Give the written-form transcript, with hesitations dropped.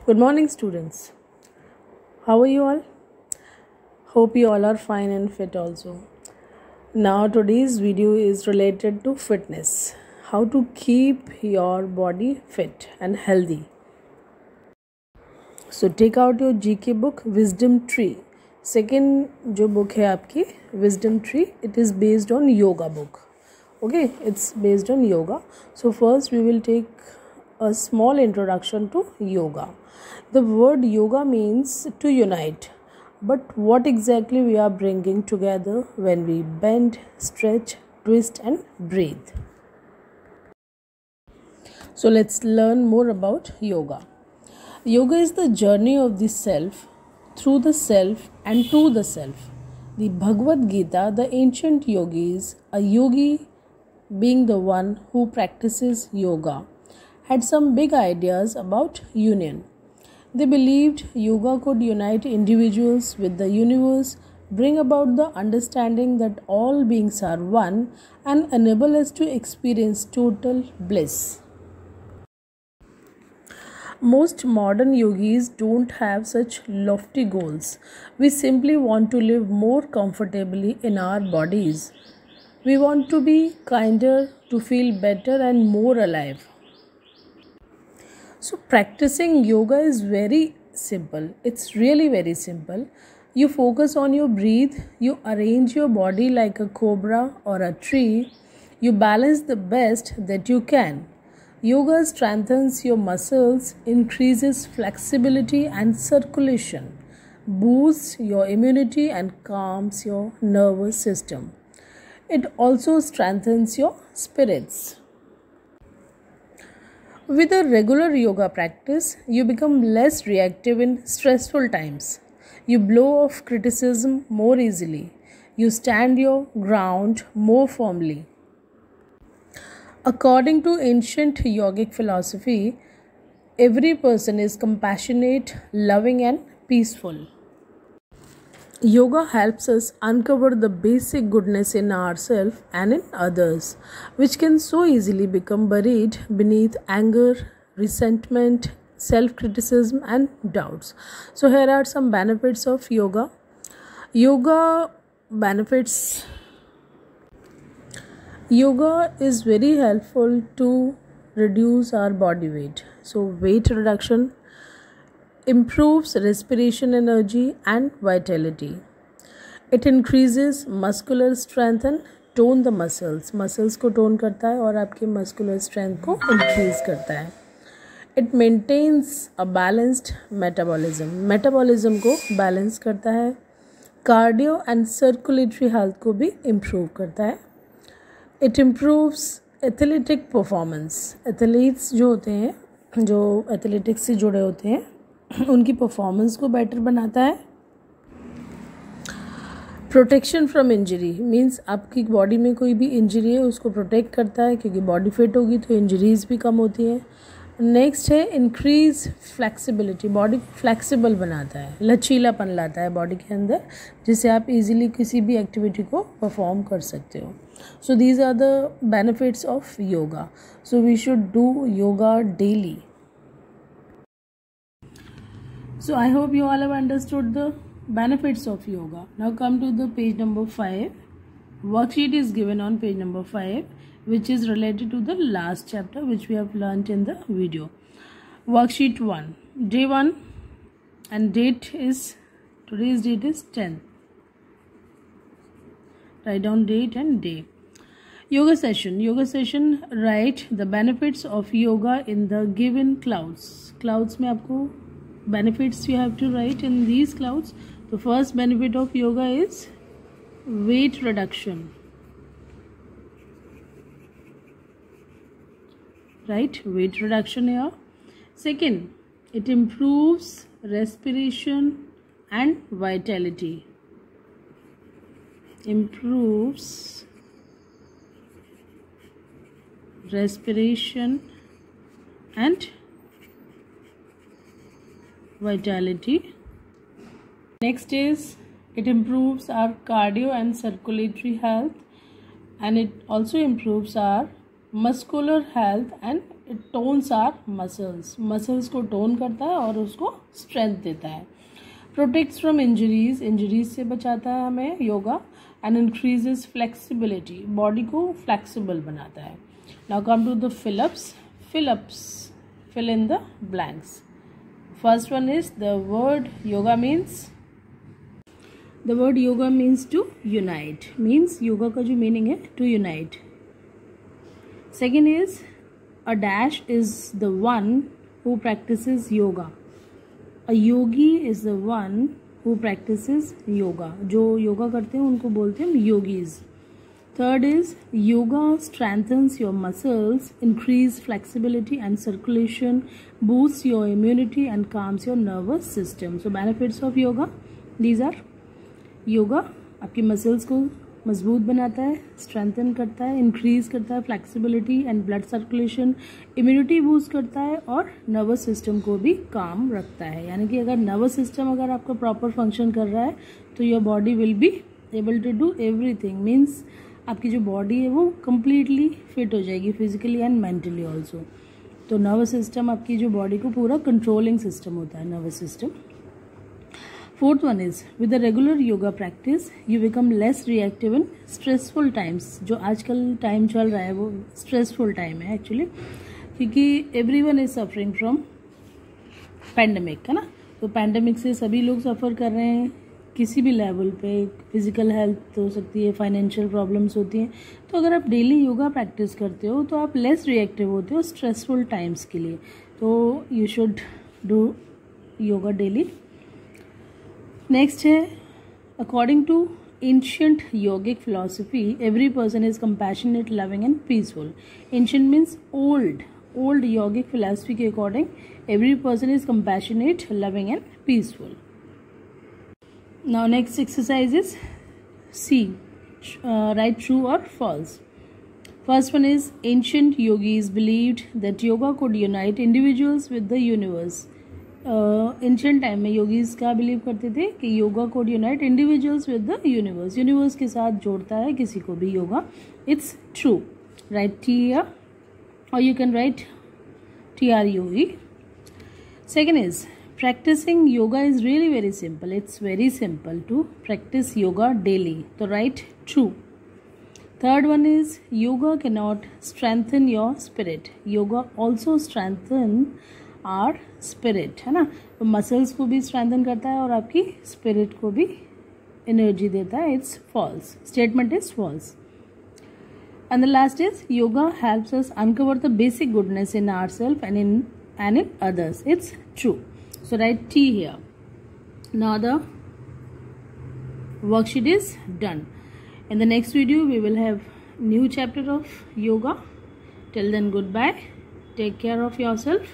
Good morning, students. How are you all? Hope you all are fine and fit also. Now, today's video is related to fitness. How to keep your body fit and healthy. So, take out your GK book, Wisdom Tree. Second, जो book है आपकी Wisdom Tree, it is based on yoga book. Okay, it's based on yoga. So, first we will take a small introduction to yoga. The word yoga means to unite, but what exactly we are bringing together when we bend, stretch, twist and breathe. So let's learn more about yoga. Yoga is the journey of the self, through the self and to the self. The Bhagavad Gita, the ancient yogis, a yogi being the one who practices yoga, had some big ideas about union. They believed yoga could unite individuals with the universe, bring about the understanding that all beings are one, and enable us to experience total bliss. Most modern yogis don't have such lofty goals. We simply want to live more comfortably in our bodies. We want to be kinder, to feel better and more alive. So practicing yoga is very simple. It's really very simple. You focus on your breath, you arrange your body like a cobra or a tree, you balance the best that you can. Yoga strengthens your muscles, increases flexibility and circulation, boosts your immunity and calms your nervous system. It also strengthens your spirits. With a regular yoga practice, you become less reactive in stressful times. You blow off criticism more easily. You stand your ground more firmly. According to ancient yogic philosophy, every person is compassionate, loving, and peaceful. Yoga helps us uncover the basic goodness in ourselves and in others, which can so easily become buried beneath anger, resentment, self-criticism and doubts. So here are some benefits of yoga. Yoga is very helpful to reduce our body weight. So weight reduction improves respiration energy and vitality. It increases muscular strength and tone the muscles. Muscles को tone करता है और आपके muscular strength को increase करता है. It maintains a balanced metabolism. Metabolism को balance करता है. Cardio and circulatory health को भी improve करता है. It improves athletic performance. Athletes जो होते हैं, जो athletics से जुड़े होते हैं, उनकी परफॉर्मेंस को बेटर बनाता है. प्रोटेक्शन फ्रॉम इंजरी मीन्स आपकी बॉडी में कोई भी इंजरी है उसको प्रोटेक्ट करता है, क्योंकि बॉडी फिट होगी तो इंजरीज भी कम होती हैं. नेक्स्ट है इंक्रीज फ्लेक्सिबिलिटी. बॉडी फ्लेक्सिबल बनाता है, लचीलापन लाता है बॉडी के अंदर, जिससे आप इजीली किसी भी एक्टिविटी को परफॉर्म कर सकते हो. So these are the benefits of yoga. So we should do yoga daily. So I hope you all have understood the benefits of yoga. Now come to the page number 5. Worksheet is given on page number 5, which is related to the last chapter which we have learnt in the video. Worksheet 1. Day 1 and today's date is 10th. Write down date and day. Yoga session, write the benefits of yoga in the given clouds. Clouds में आपको benefits you have to write in these clouds. The first benefit of yoga is weight reduction. Right, weight reduction here. Second, it improves respiration and vitality. Improves respiration and vitality. Next is it improves our cardio and circulatory health, and it also improves our muscular health and it tones our muscles, muscles को tone करता है और उसको strength देता है। Protects from injuries, injuries से बचाता है हमें yoga. And increases flexibility, body को फ्लेक्सिबल बनाता है। Now come to the fill ups, fill in the blanks. First one is the word yoga means to unite, means yoga का जो meaning है to unite. Second is a dash is the one who practices yoga. A yogi is the one who practices yoga. जो योगा करते हैं उनको बोलते हैं yogis. Third is yoga strengthens your muscles, increase flexibility and circulation, boosts your immunity and calms your nervous system. So benefits of yoga, these are: yoga आपकी muscles को मजबूत बनाता है, स्ट्रेंथन करता है, इंक्रीज करता है flexibility and blood circulation, immunity boost करता है और नर्वस सिस्टम को भी काम रखता है। यानी कि अगर नर्वस सिस्टम अगर आपका प्रॉपर फंक्शन कर रहा है तो your body will be able to do everything, means आपकी जो बॉडी है वो कम्प्लीटली फिट हो जाएगी फिजिकली एंड मेंटली ऑल्सो। तो नर्वस सिस्टम आपकी जो बॉडी को पूरा कंट्रोलिंग सिस्टम होता है, nervous system. Fourth one is with the regular yoga practice you become less reactive in stressful times. जो आजकल टाइम चल रहा है वो स्ट्रेसफुल टाइम है एक्चुअली, क्योंकि everyone is suffering from pandemic, है ना। तो पैंडेमिक से सभी लोग सफ़र कर रहे हैं किसी भी लेवल पे, फिजिकल हेल्थ हो सकती है, फाइनेंशियल प्रॉब्लम्स होती हैं। तो अगर आप डेली योगा प्रैक्टिस करते हो तो आप लेस रिएक्टिव होते हो स्ट्रेसफुल टाइम्स के लिए। तो you should do yoga daily. Next है according to ancient yogic philosophy every person is compassionate, loving and peaceful. Ancient means old yogic philosophy के according every person is compassionate, loving and peaceful. Now next exercise is C, write true or false. First one is ancient yogis believed that yoga could unite individuals with the universe. Ancient time में yogis क्या believe करते थे कि yoga could unite individuals with the universe. Universe के साथ जोड़ता है किसी को भी yoga. It's true. Write T here or you can write TRUE. Second is practicing yoga is really very simple. It's very simple to practice yoga daily. So write true. Third one is yoga cannot strengthen your spirit. Yoga also strengthen our spirit, है ना। तो muscles को भी strengthen करता है और आपकी spirit को भी एनर्जी देता है। It's false. Statement is false. And the last is yoga helps us uncover the basic goodness in ourselves and in others. It's true. So write T here. Now the worksheet is done. In the next video we will have new chapter of yoga. Till then, goodbye. Take care of yourself.